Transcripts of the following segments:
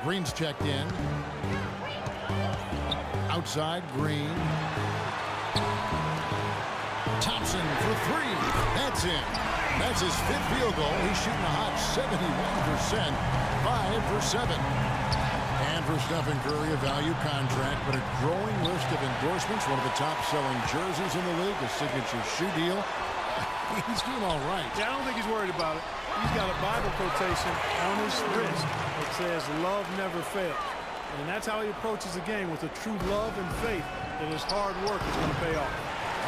Green's checked in. Outside, Green. Thompson for three. That's in. That's his fifth field goal. He's shooting a hot 71%. 5 for 7. And for Stephen Curry, a value contract, but a growing list of endorsements. One of the top-selling jerseys in the league, a signature shoe deal. He's doing all right. Yeah, I don't think he's worried about it. He's got a Bible quotation on his wrist that says, "Love never fails." And that's how he approaches the game, with a true love and faith that his hard work is going to pay off.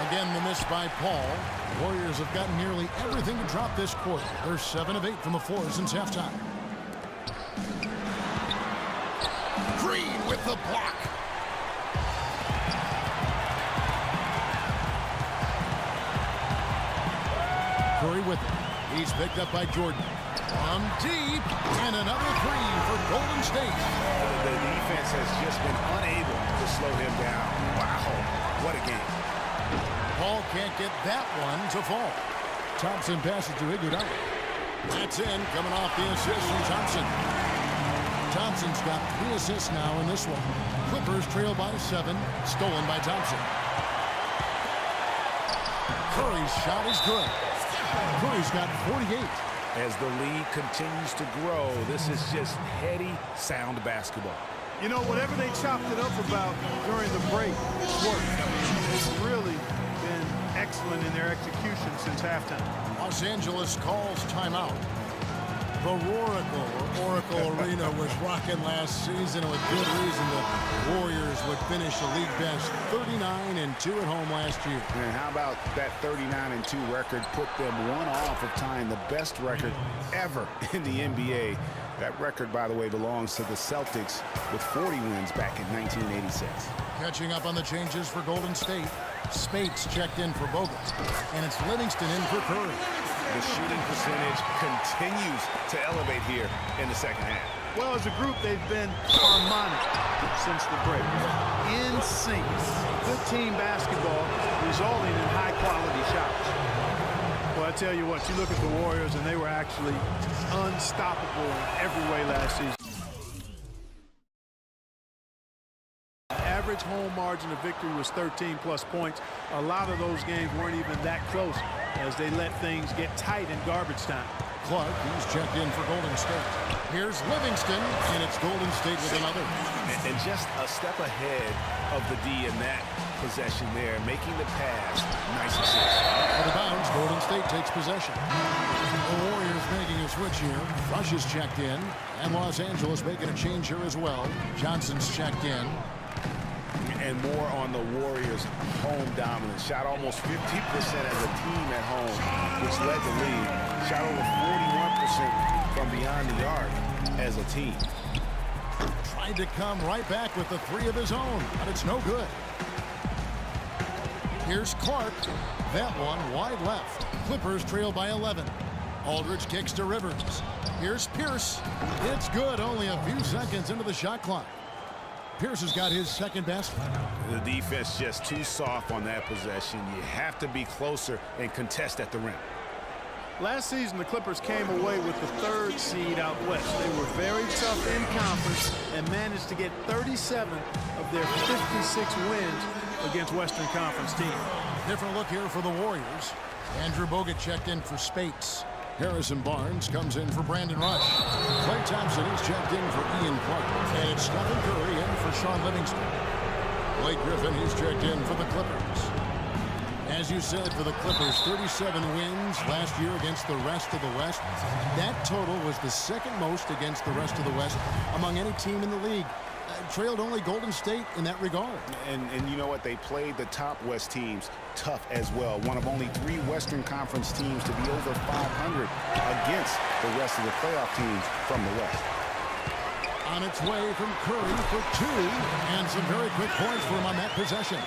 Again, the miss by Paul. Warriors have gotten nearly everything to drop this quarter. They're 7 of 8 from the floor since halftime. Green with the block. Curry with it. He's picked up by Jordan. From deep, and another three for Golden State. The defense has just been unable to slow him down. Wow, what a game. Paul can't get that one to fall. Thompson passes to Iguodala. That's in, coming off the assist from Thompson. Thompson's got 3 assists now in this one. Clippers trail by 7, stolen by Thompson. Curry's shot is good. Curry's got 48. As the lead continues to grow, this is just heady, sound basketball. You know, whatever they chopped it up about during the break, it's worked. I mean, it's really been excellent in their execution since halftime. Los Angeles calls timeout. The Oracle Arena was rocking last season, and with good reason. The Warriors would finish the league best 39-2 at home last year. And how about that 39-2 record put them one off of tying the best record ever in the NBA. That record, by the way, belongs to the Celtics with 40 wins back in 1986. Catching up on the changes for Golden State. Spates checked in for Bogut, and it's Livingston in for Curry. The shooting percentage continues to elevate here in the second half. Well, as a group, they've been harmonic since the break. In sync. Good team basketball resulting in high-quality shots. Well, I tell you what, you look at the Warriors, and they were actually unstoppable in every way last season. Average home margin of victory was 13+ points. A lot of those games weren't even that close as they let things get tight in garbage time. Clark, he's checked in for Golden State. Here's Livingston, and it's Golden State with another. And just a step ahead of the D in that possession there, making the pass. Nice assist. Out of bounds, Golden State takes possession. The Warriors making a switch here. Rush is checked in, and Los Angeles making a change here as well. Johnson's checked in. And more on the Warriors' home dominance. Shot almost 50% as a team at home, which led the lead. Shot over 41% from beyond the arc as a team. Tried to come right back with the 3 of his own, but it's no good. Here's Clark. That one wide left. Clippers trail by 11. Aldridge kicks to Rivers. Here's Pierce. It's good, only a few seconds into the shot clock. Pierce has got his second best. The defense just too soft on that possession. You have to be closer and contest at the rim. Last season, the Clippers came away with the 3rd seed out west. They were very tough in conference and managed to get 37 of their 56 wins against Western Conference teams. Different look here for the Warriors. Andrew Bogut checked in for Spates. Harrison Barnes comes in for Brandon Rush. Klay Thompson is checked in for Ian Clark. And it's Stephen Curry in for Sean Livingston. Blake Griffin, he's checked in for the Clippers. As you said, for the Clippers, 37 wins last year against the rest of the West. That total was the second most against the rest of the West among any team in the league. Trailed only Golden State in that regard. And you know what? They played the top West teams tough as well. One of only 3 Western Conference teams to be over 500 against the rest of the playoff teams from the West. On its way from Curry for 2, and some very quick points for him on that possession.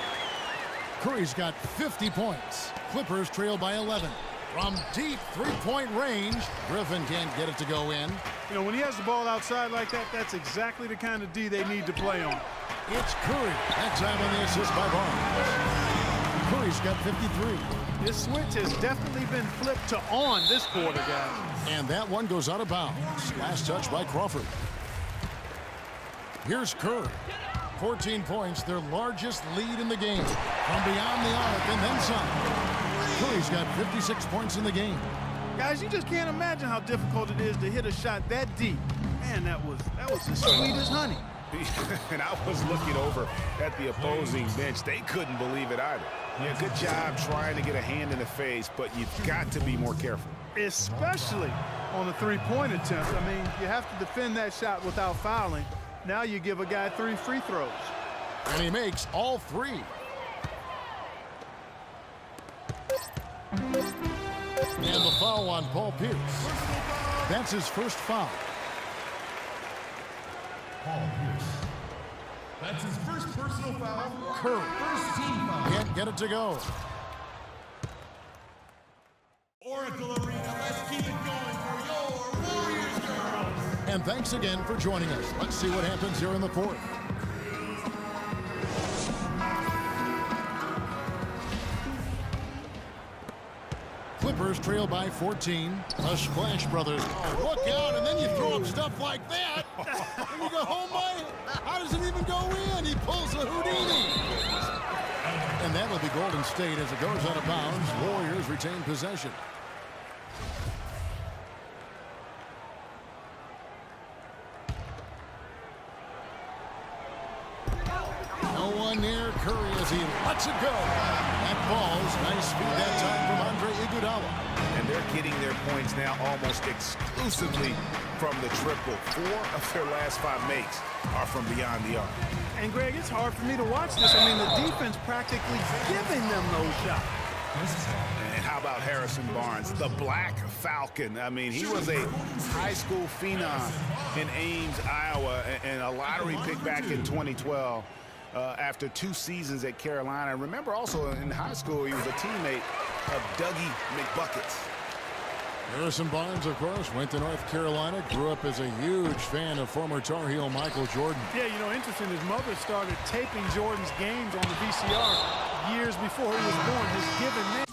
Curry's got 50 points. Clippers trail by 11. From deep 3-point range, Griffin can't get it to go in. You know, when he has the ball outside like that, that's exactly the kind of D they need to play on. It's Curry. That time on the assist by Barnes. Curry's got 53. This switch has definitely been flipped to on this quarter, guys. And that one goes out of bounds. Last touch by Crawford. Here's Curry. 14 points, their largest lead in the game. From beyond the arc and then some. Curry's got 56 points in the game. Guys, you just can't imagine how difficult it is to hit a shot that deep. Man, that was as sweet as honey. And I was looking over at the opposing bench. They couldn't believe it either. Yeah, good job trying to get a hand in the face, but you've got to be more careful. Especially on the three-point attempt. I mean, you have to defend that shot without fouling. Now you give a guy 3 free throws. And he makes all 3. And the foul on Paul Pierce. That's his first foul. Paul Pierce. That's his first personal foul. Curry. First team foul. Can't get it to go. Oracle Arena, let's keep it going for your Warriors girls. And thanks again for joining us. Let's see what happens here in the 4th. Clippers trail by 14. The Splash Brothers. Oh, look out, and then you throw up stuff like that. And you go, oh my, how does it even go in? He pulls a Houdini. And that'll be Golden State as it goes out of bounds. Warriors retain possession. No one near Curry as he lets it go. That ball's nice speed that time from Andre Iguodala. And they're getting their points now almost exclusively from the triple. 4 of their last 5 makes are from beyond the arc. And, Greg, it's hard for me to watch this. I mean, the defense practically giving them those shots. And how about Harrison Barnes, the Black Falcon? I mean, he was a high school phenom in Ames, Iowa, and a lottery pick back in 2012 after 2 seasons at Carolina. Remember also in high school, he was a teammate of Dougie McBuckets. Harrison Barnes, of course, went to North Carolina, grew up as a huge fan of former Tar Heel Michael Jordan. Yeah, you know, interesting, his mother started taping Jordan's games on the VCR years before he was born. His given name.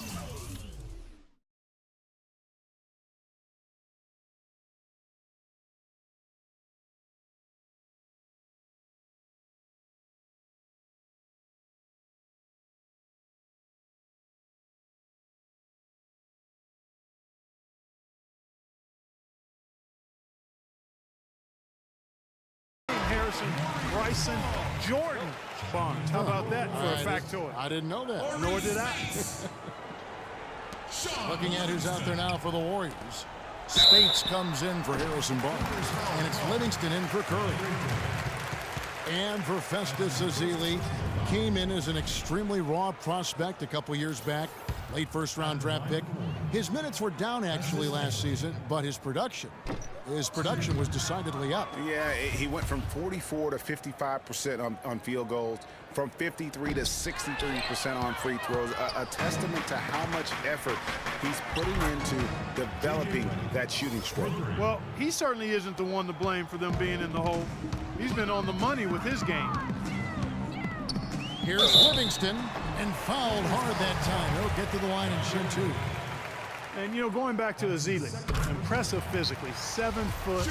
Harrison Bryson Jordan Barnes. How about that for a factoid? I didn't know that. Nor did I. Looking at who's out there now for the Warriors. Spates comes in for Harrison Barnes. And it's Livingston in for Curry. And for Festus Ezeli, came in as an extremely raw prospect a couple years back. Late first-round draft pick. His minutes were down actually last season, but his production was decidedly up. Yeah, he went from 44 to 55% on field goals, from 53 to 63% on free throws, a testament to how much effort he's putting into developing that shooting stroke. Well, he certainly isn't the one to blame for them being in the hole. He's been on the money with his game. Here's Livingston, and fouled hard that time. He'll get to the line and shoot 2. And, you know, going back to Ezeli, impressive physically, 7 foot,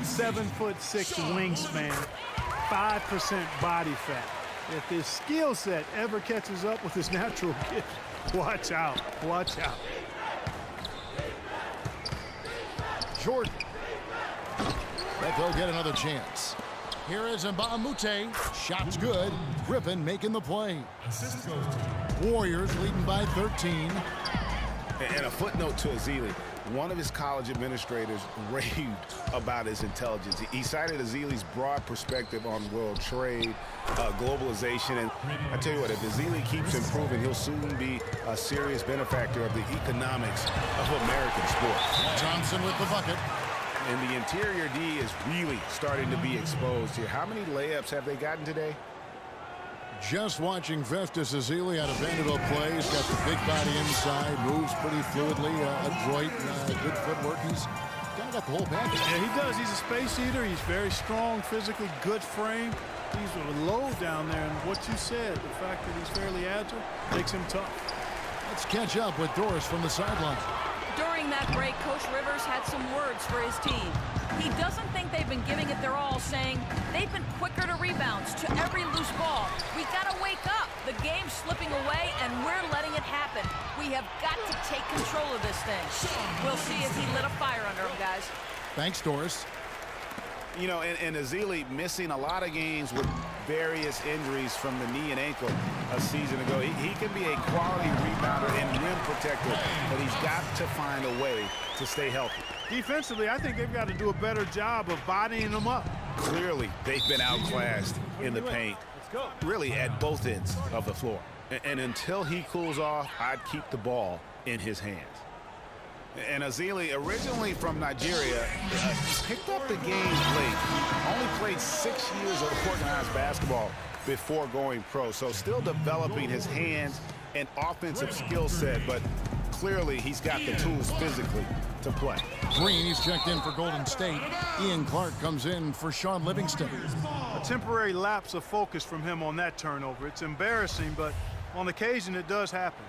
7'6" wingspan, 5% body fat. If his skill set ever catches up with his natural gift, watch out, watch out. Jordan. But they'll get another chance. Here is Mbah a Moute. Shot's good. Griffin making the play. Warriors leading by 13. And a footnote to Ezeli. One of his college administrators raved about his intelligence. He cited Ezeli's broad perspective on world trade, globalization, and I tell you what, if Ezeli keeps improving, he'll soon be a serious benefactor of the economics of American sports. Johnson with the bucket. And the interior D is really starting to be exposed here. How many layups have they gotten today? Just watching Festus Ezeli out of Vanderbilt play. He's got the big body inside, moves pretty fluidly, adroit, good footwork. He's kind of got the whole package. Yeah, he does. He's a space eater. He's very strong physically, good frame. He's low down there, and what you said, the fact that he's fairly agile, makes him tough. Let's catch up with Doris from the sideline. During that break, Coach Rivers had some words for his team. He doesn't think they've been giving it their all, saying they've been quick slipping away, and we're letting it happen. We have got to take control of this thing. We'll see if he lit a fire under him, guys. Thanks, Doris. You know, and Ezeli missing a lot of games with various injuries from the knee and ankle a season ago. He can be a quality rebounder and rim protector, but he's got to find a way to stay healthy. Defensively, I think they've got to do a better job of bodying them up. Clearly, they've been outclassed in the paint, really at both ends of the floor. And until he cools off, I'd keep the ball in his hands. And Ezeli, originally from Nigeria, picked up the game late. Only played 6 years of organized basketball before going pro. So still developing his hands and offensive skill set, but clearly he's got the tools physically to play. Green, he's checked in for Golden State. Ian Clark comes in for Sean Livingston. A temporary lapse of focus from him on that turnover. It's embarrassing, but on occasion it does happen.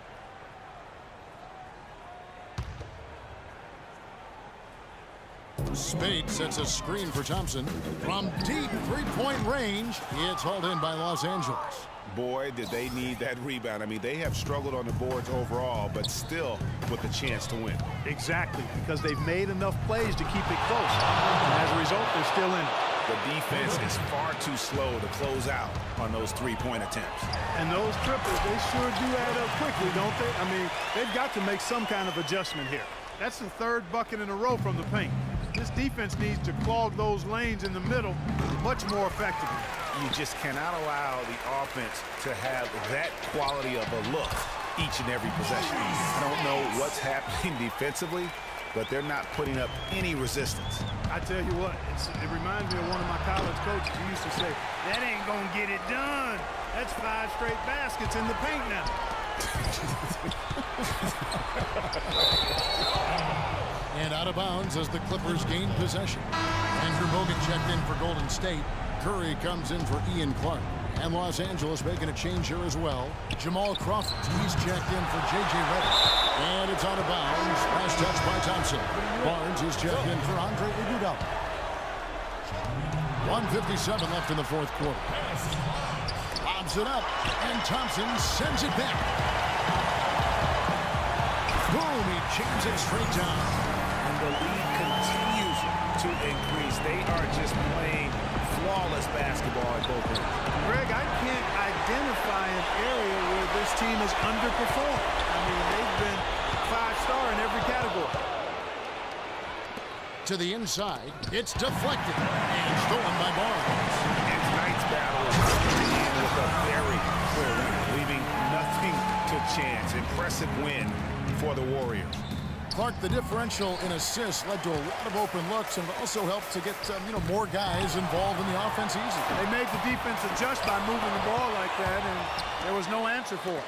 Spade sets a screen for Thompson. From deep three-point range, it's hauled in by Los Angeles. Boy, did they need that rebound. I mean, they have struggled on the boards overall, but still with a chance to win. Exactly, because they've made enough plays to keep it close. And as a result, they're still in it. The defense is far too slow to close out on those three-point attempts. And those triples, they sure do add up quickly, don't they? I mean, they've got to make some kind of adjustment here. That's the third bucket in a row from the paint. This defense needs to clog those lanes in the middle much more effectively. You just cannot allow the offense to have that quality of a look each and every possession. I don't know what's happening defensively, but they're not putting up any resistance. I tell you what, it reminds me of one of my college coaches who used to say, that ain't gonna get it done. That's 5 straight baskets in the paint now. And out of bounds as the Clippers gain possession. Andrew Bogut checked in for Golden State. Curry comes in for Ian Clark. And Los Angeles making a change here as well. Jamal Crawford, he's checked in for J.J. Redick. And it's out of bounds. Last touch by Thompson. Barnes is checked in for Andre Iguodala. 1:57 left in the fourth quarter. Lobs it up, and Thompson sends it back. Boom, he jams it straight down. The lead continues to increase. They are just playing flawless basketball at both ends. Greg, I can't identify an area where this team has underperformed. I mean, they've been 5-star in every category. To the inside, it's deflected and stolen by Barnes. And tonight's battle is coming in with a very clear winner, leaving nothing to chance. Impressive win for the Warriors. Clark, the differential in assists led to a lot of open looks and also helped to get more guys involved in the offense easy. They made the defense adjust by moving the ball like that, and there was no answer for it.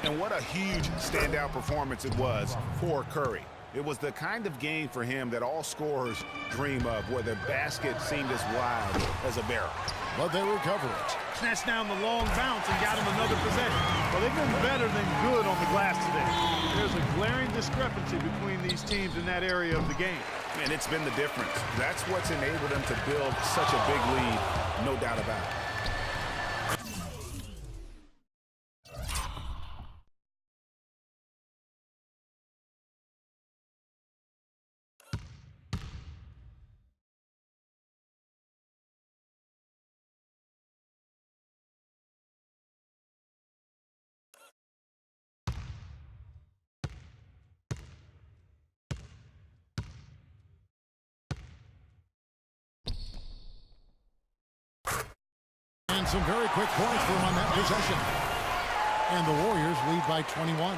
And what a huge standout performance it was for Curry. It was the kind of game for him that all scorers dream of, where the basket seemed as wide as a barrel. But they recover it. Snatched down the long bounce and got him another possession. Well, they've been better than good on the glass today. There's a glaring discrepancy between these teams in that area of the game. And it's been the difference. That's what's enabled them to build such a big lead, no doubt about it. And some very quick points for him on that possession. And the Warriors lead by 21.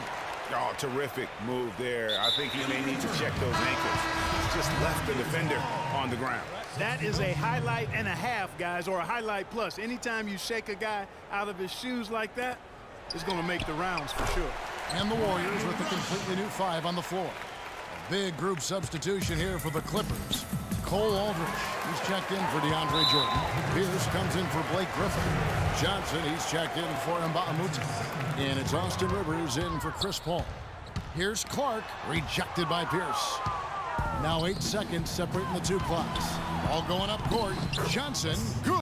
Oh, terrific move there. I think he may need to check those ankles. He's just left the defender on the ground. That is a highlight and a half, guys, or a highlight plus. Anytime you shake a guy out of his shoes like that, it's going to make the rounds for sure. And the Warriors with a completely new 5 on the floor. A big group substitution here for the Clippers. Cole Aldridge, he's checked in for DeAndre Jordan. Pierce comes in for Blake Griffin. Johnson, he's checked in for Mbah-a-Moute. And it's Austin Rivers in for Chris Paul. Here's Clark, rejected by Pierce. Now 8 seconds separating the two clocks. All going up court. Johnson, good.